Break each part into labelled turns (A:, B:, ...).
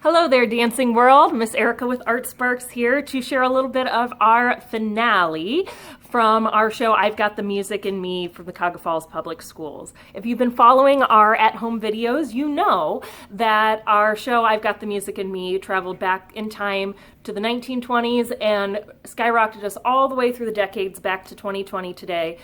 A: Hello there, dancing world. Miss Erica with ArtSparks here to share a little bit of our finale from our show, I've Got the Music in Me from the Cuyahoga Falls Public Schools. If you've been following our at-home videos, you know that our show, I've Got the Music in Me, traveled back in time to the 1920s and skyrocketed us all the way through the decades back to 2020 today,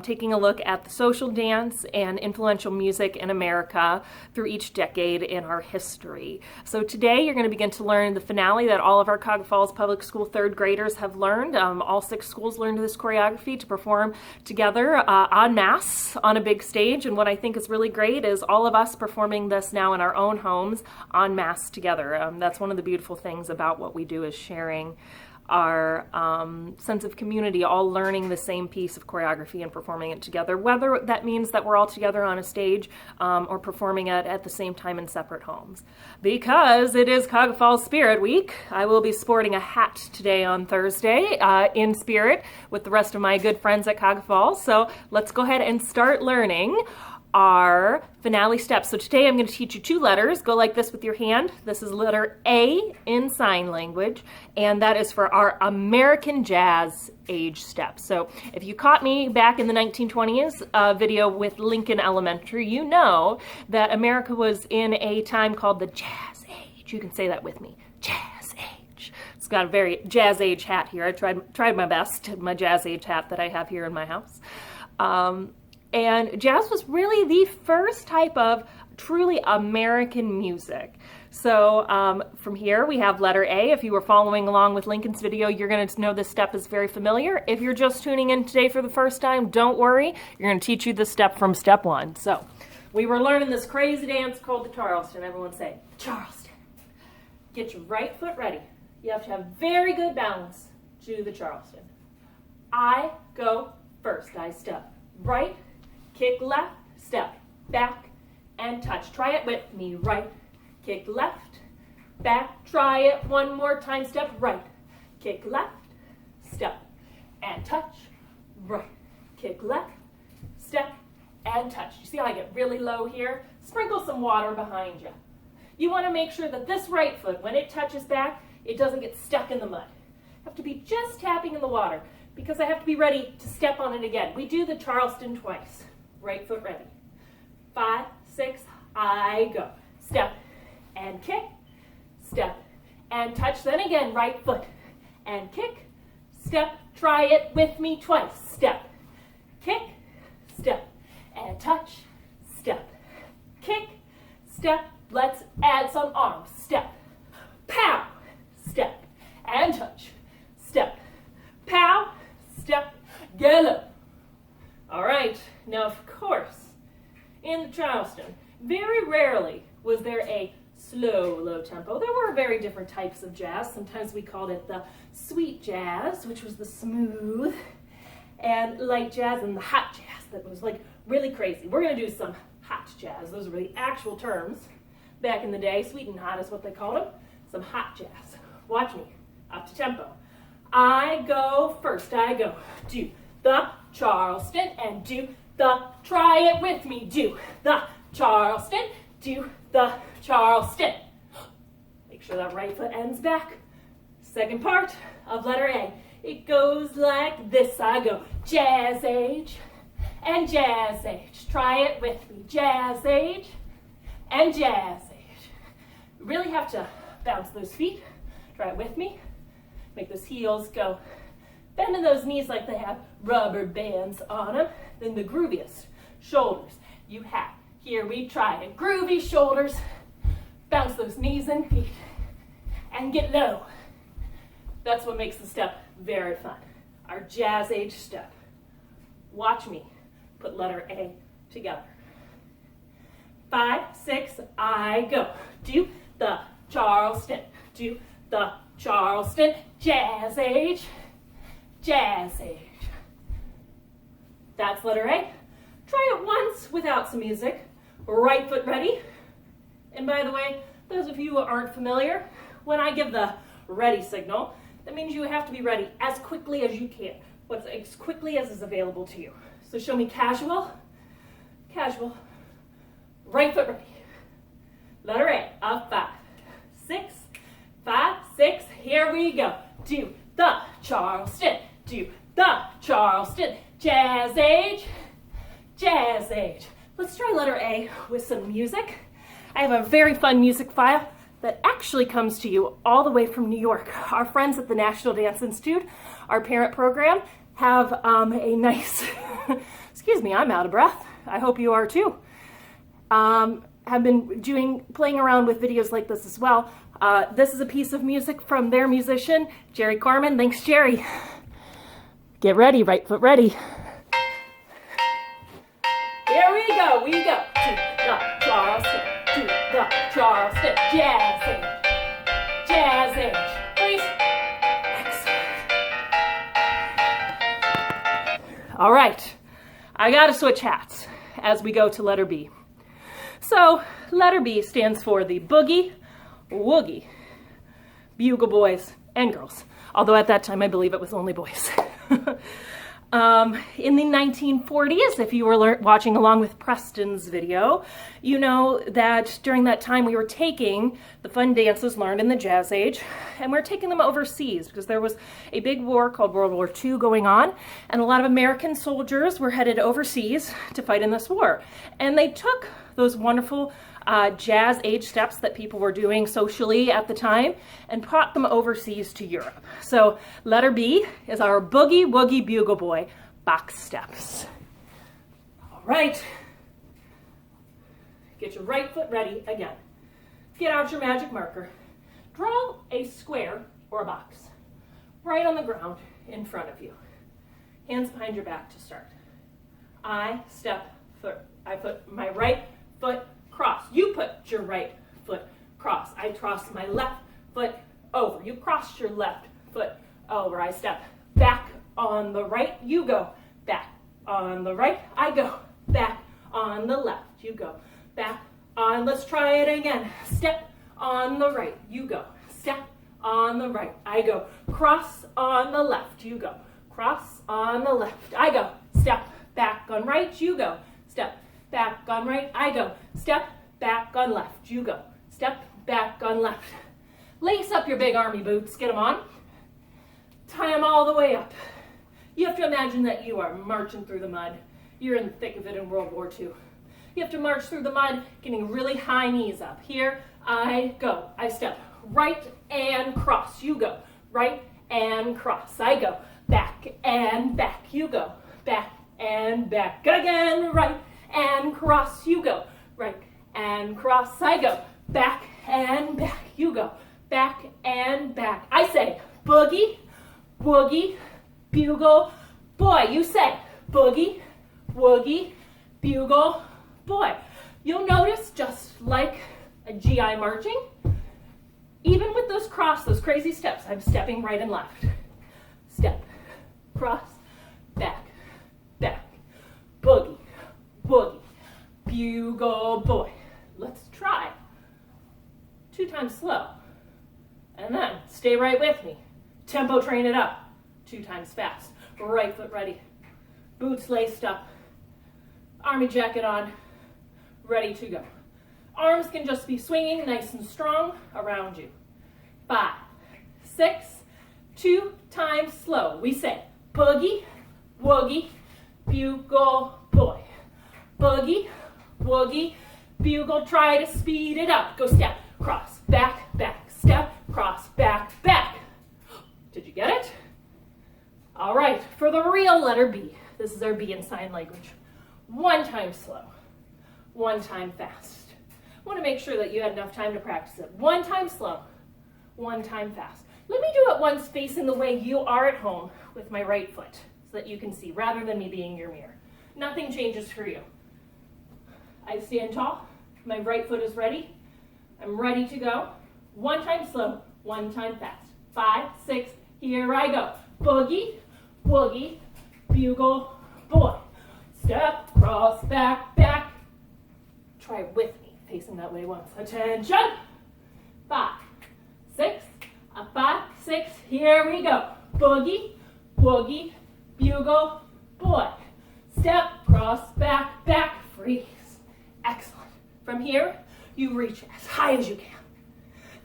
A: taking a look at the social dance and influential music in America through each decade in our history. So today you're going to begin to learn the finale that all of our Cuyahoga Falls Public School third graders have learned. All 6 schools learned this choreography to perform together en masse on a big stage, and what I think is really great is all of us performing this now in our own homes en masse together. That's one of the beautiful things about what we do, is sharing our sense of community, all learning the same piece of choreography and performing it together, whether that means that we're all together on a stage or performing it at the same time in separate homes. Because it is Cuyahoga Falls Spirit Week, I will be sporting a hat today on Thursday in spirit with the rest of my good friends at Cuyahoga Falls. So let's go ahead and start learning our finale steps. So today I'm going to teach you 2 letters. Go like this with your hand. This is letter A in sign language, and that is for our American Jazz age steps. So if you caught me back in the 1920s video with Lincoln Elementary, you know that America was in a time called the Jazz Age. You can say that with me. Jazz Age. It's got a very Jazz Age hat here. I tried my best, my Jazz Age hat that I have here in my house. And jazz was really the first type of truly American music. So from here we have letter A. If you were following along with Lincoln's video, you're going to know this step is very familiar. If you're just tuning in today for the first time, don't worry. You're going to teach you the step from step 1. So we were learning this crazy dance called the Charleston. Everyone say, Charleston. Get your right foot ready. You have to have very good balance to the Charleston. I go first. I step right, kick left, step back, and touch. Try it with me. Right, kick left, back. Try it one more time. Step right, kick left, step, and touch. Right, kick left, step, and touch. You see how I get really low here? Sprinkle some water behind you. You want to make sure that this right foot, when it touches back, it doesn't get stuck in the mud. You have to be just tapping in the water because I have to be ready to step on it again. We do the Charleston twice. Right foot ready. 5, 6, I go. Step and kick, step and touch. Then again, right foot and kick, step. Try it with me twice. Step, kick, step, and touch. Step, kick, step. Let's add some arms. Step, pow, step, and touch. Step, pow, step, get up. All right, now of course, in the Charleston, very rarely was there a slow, low tempo. There were very different types of jazz. Sometimes we called it the sweet jazz, which was the smooth and light jazz, and the hot jazz that was like really crazy. We're gonna do some hot jazz. Those were the actual terms back in the day. Sweet and hot is what they called them. Some hot jazz. Watch me, up to tempo. I go first, I go. Do the Charleston and do the, try it with me, do the Charleston, do the Charleston. Make sure that right foot ends back. Second part of letter A. It goes like this. I go Jazz Age and Jazz Age. Try it with me. Jazz Age and Jazz Age. You really have to bounce those feet. Try it with me. Make those heels go. Bending those knees like they have rubber bands on them. Then the grooviest shoulders you have. Here we try it. Groovy shoulders. Bounce those knees and feet. And get low. That's what makes the step very fun. Our Jazz Age step. Watch me put letter A together. 5, 6, I go. Do the Charleston. Do the Charleston. Jazz Age. Jazz Age. That's letter A. Try it once without some music. Right foot ready. And by the way, those of you who aren't familiar, when I give the ready signal, that means you have to be ready as quickly as you can, as quickly as is available to you. So show me casual, casual, right foot ready. Letter A, up 5, 6, 5, 6. Here we go. Do the Charleston. Do the Charleston. Jazz age. Jazz age. Let's try letter A with some music. I have a very fun music file that actually comes to you all the way from New York. Our friends at the National Dance Institute, our parent program, have a nice, excuse me, I'm out of breath. I hope you are too. Have been playing around with videos like this as well. This is a piece of music from their musician, Jerry Corman. Thanks, Jerry. Get ready, right foot ready. Here we go, to the Charleston, to the Charleston, jazz age, please. Excellent. All right, I gotta switch hats as we go to letter B. So letter B stands for the Boogie Woogie Bugle Boys and Girls, although at that time I believe it was only boys. In the 1940s, if you were watching along with Preston's video, you know that during that time we were taking the fun dances learned in the Jazz Age, and we were taking them overseas because there was a big war called World War II going on, and a lot of American soldiers were headed overseas to fight in this war. And they took those wonderful Jazz Age steps that people were doing socially at the time and brought them overseas to Europe. So letter B is our Boogie Woogie Bugle Boy box steps. All right, get your right foot ready again. Get out your magic marker. Draw a square or a box right on the ground in front of you. Hands behind your back to start. I put my right foot cross. You put your right foot cross. I cross my left foot over. You cross your left foot over. I step back on the right. You go back on the right. I go back on the left. You go back on. Let's try it again. Step on the right. You go. Step on the right. I go. Cross on the left. You go. Cross on the left. I go. Step back on right. You go. Step back on right. I go. Step back on left. You go. Step back on left. Lace up your big army boots. Get them on. Tie them all the way up. You have to imagine that you are marching through the mud. You're in the thick of it in World War II. You have to march through the mud, getting really high knees up. Here I go. I step right and cross. You go. Right and cross. I go. Back and back. You go. Back and back. Again. Right and cross. You go. Right and cross. I go. Back and back. You go. Back and back. I say boogie, woogie, bugle, boy. You say boogie, woogie, bugle, boy. You'll notice, just like a GI marching, even with those crazy steps, I'm stepping right and left. Step, cross, back, back, boogie, woogie, bugle, boy. Let's try. 2 times slow. And then stay right with me. Tempo train it up. 2 times fast. Right foot ready. Boots laced up. Army jacket on. Ready to go. Arms can just be swinging nice and strong around you. 5, 6, 2 times slow. We say boogie, woogie, bugle, boy. Boogie, woogie, bugle. Try to speed it up. Go step, cross, back, back. Step, cross, back, back. Did you get it? All right, for the real letter B, this is our B in sign language. 1 time slow, 1 time fast. I want to make sure that you had enough time to practice it. 1 time slow, 1 time fast. Let me do it once facing the way you are at home with my right foot so that you can see, rather than me being your mirror. Nothing changes for you. I stand tall, my right foot is ready. I'm ready to go. 1 time slow, 1 time fast. 5, 6, here I go. Boogie, woogie, bugle, boy. Step, cross, back, back. Try with me, facing that way once. Attention. 5, 6, 5, 6, here we go. Boogie, woogie, bugle, boy. Step, cross, back, back, freeze. Excellent. From here, you reach as high as you can.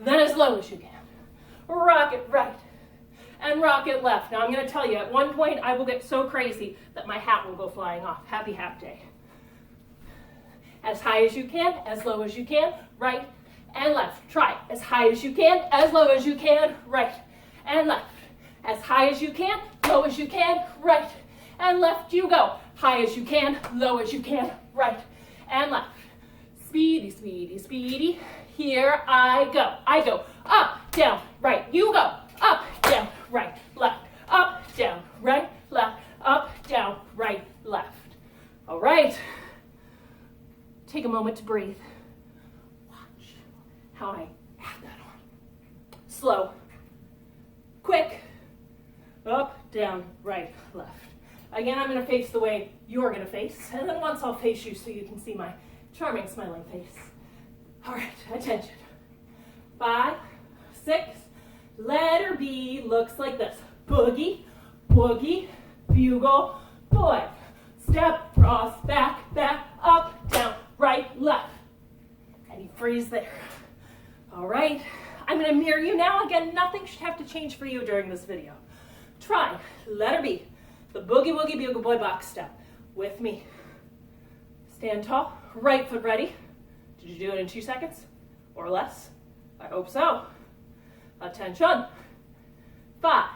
A: then as low as you can. Rock it right and rock it left. Now I'm going to tell you, at one point I will get so crazy that my hat will go flying off. Happy hat day. As high as you can, as low as you can, right and left. Try it. As high as you can, as low as you can, right and left. As high as you can, low as you can, right and left you go. High as you can, low as you can, right and left. Speedy, speedy, speedy. Here I go. I go up, down, right. You go up, down, right, left. Up, down, right, left. Up, down, right, left. All right. Take a moment to breathe. Watch how I add that on. Slow. Quick. Up, down, right, left. Again, I'm going to face the way you're going to face. And then once I'll face you so you can see my charming smiling face. All right, attention. 5, 6, letter B looks like this. Boogie, woogie, bugle, boy. Step, cross, back, back, up, down, right, left. And you freeze there. All right, I'm going to mirror you now. Again, nothing should have to change for you during this video. Try letter B, the boogie, woogie, bugle, boy box step with me. Stand tall, right foot ready. Did you do it in 2 seconds or less? I hope so. Attention. 5,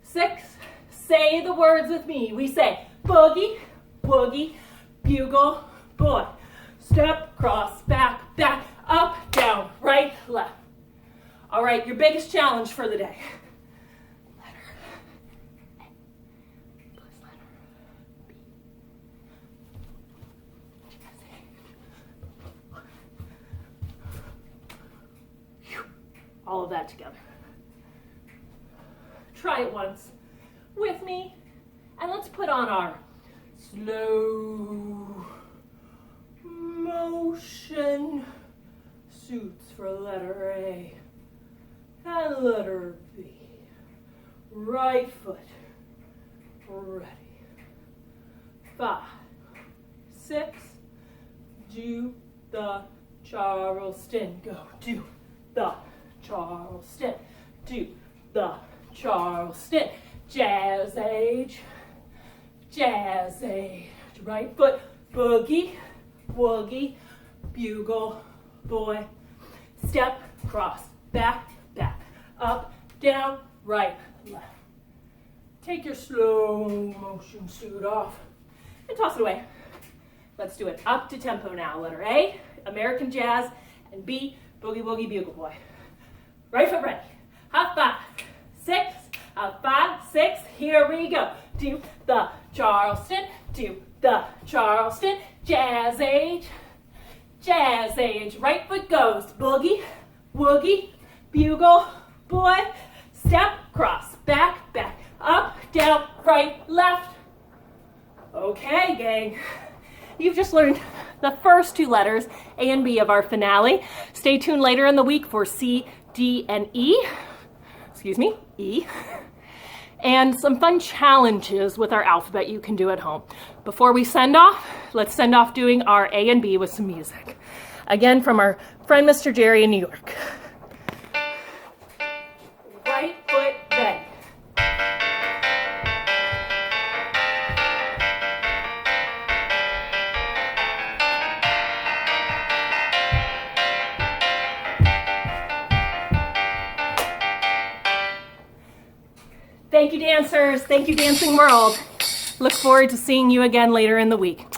A: 6, say the words with me. We say boogie, woogie, bugle, boy. Step, cross, back, back, up, down, right, left. All right, your biggest challenge for the day. Letter A. Plus letter B. All of that together. Try it once with me, and let's put on our slow motion suits for letter A and letter B. Right foot ready. 5, 6, do the Charleston. Go, do the Charleston, do the Charleston. Jazz age, right foot, boogie, woogie, bugle, boy. Step, cross, back, back, up, down, right, left. Take your slow motion suit off and toss it away. Let's do it up to tempo now. Letter A, American jazz, and B, boogie, woogie, bugle, boy. Right foot ready. Up 5, 6, up 5, 6. Here we go. Do the Charleston. Do the Charleston. Jazz age. Right foot goes. Boogie, woogie, bugle, boy. Step, cross, back, back, up, down, right, left. Okay, gang. You've just learned the first 2 letters, A and B, of our finale. Stay tuned later in the week for C, D, and E. Excuse me, E. And some fun challenges with our alphabet you can do at home. Before we send off, let's send off doing our A and B with some music. Again, from our friend Mr. Jerry in New York. Right foot ready. Thank you, dancers. Thank you, Dancing World. Look forward to seeing you again later in the week.